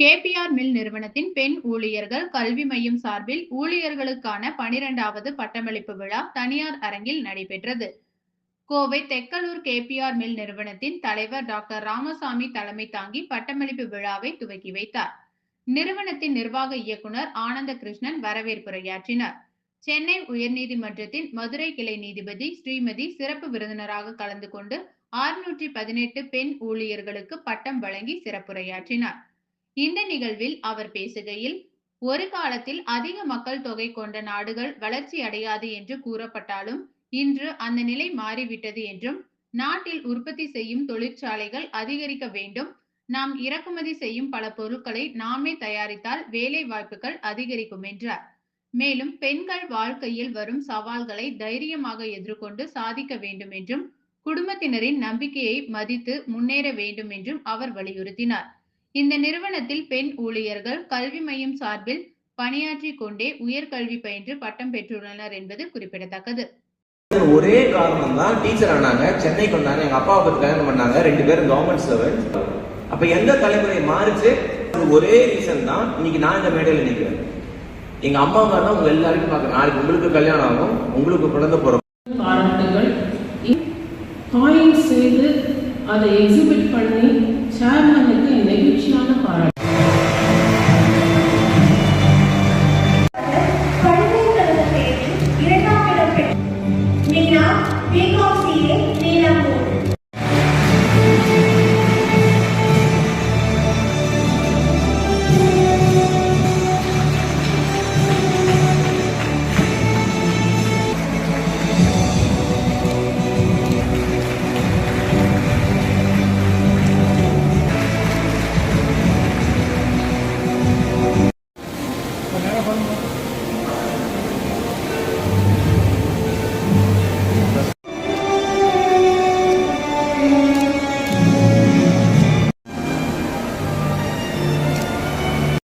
KPR mill நிறுவனத்தின் பெண் ஊழியர்கள் கல்வி மையம் சார்பில் ஊழியர்களுக்கான 12வது பட்டமளிப்பு விழா தனியார் அரங்கில் நடைபெற்றது. கோவை தெக்கலூர் கேபிஆர் மில் நிறுவனத்தின் தலைவர் டாக்டர் ராமசாமி தலைமை தாங்கி பட்டமளிப்பு விழாவை துவக்கி வைத்தார். நிறுவனத்தின் நிர்வாக இயக்குனர் ஆனந்த கிருஷ்ணன் வரவேற்புரையாற்றினார். சென்னை உயர்நீதிமன்றத்தின் மதுரை கிளை நீதிபதி ஸ்ரீமதி சிறப்பு விருந்தினராக கலந்து கொண்டு 618 பெண் ஊழியர்களுக்கு பட்டம் வழங்கி சிறப்புரையாற்றினார். இந்த நிகழ்வில் அவர் பேசுகையில், ஒரு காலத்தில் அதிக மக்கள் தொகை கொண்ட நாடுகள் வளர்ச்சி அடையாது என்று கூறப்பட்டாலும் இன்று அந்த நிலை மாறிவிட்டது என்றும், நாட்டில் உற்பத்தி செய்யும் தொழிற்சாலைகள் அதிகரிக்க வேண்டும், நாம் இறக்குமதி செய்யும் பல பொருட்களை நாமே தயாரித்தால் வேலை வாய்ப்புகள் அதிகரிக்கும் என்றார். மேலும் பெண்கள் வாழ்க்கையில் வரும் சவால்களை தைரியமாக எதிர்கொண்டு சாதிக்க வேண்டும் என்றும், குடும்பத்தினரின் நம்பிக்கையை மதித்து முன்னேற வேண்டும் என்றும் அவர் வலியுறுத்தினார். இந்த நிறுவனத்தில் பெண் ஊழியர்கள் கல்வி மையம் சார்பில் பணியாற்றிக் கொண்டே உயர்கல்வி பயின்று பட்டம் பெற்றுள்ளனர் என்பது குறிப்பிடத்தக்கது. ஒரே காரணம் தான் டீச்சர் ஆனாங்க, சென்னைக்கு வந்தாங்க, எங்க அப்பாவை பத்தி கல்யாணம் பண்ணாங்க, 2 பேரும் கவர்மெண்ட் சர்வெண்ட். அப்ப எந்த தலைமுறை மாறிச்சு, ஒரே ரீசன் தான் இன்னைக்கு நான் இந்த மேடையில் நிற்கிறேன். எங்க அம்மா மாதிரி தான் உங்க எல்லாருக்கும் பார்க்க, நாளைக்கு உங்களுக்கு கல்யாணம் ஆகும், உங்களுக்கு குழந்தை பிறக்கும். பாராட்டுகள் காயின் செய்து அதை எக்ஸிபிட் பண்ணி சேர்மனுக்கு நெகிழ்ச்சியான பாராட்டு.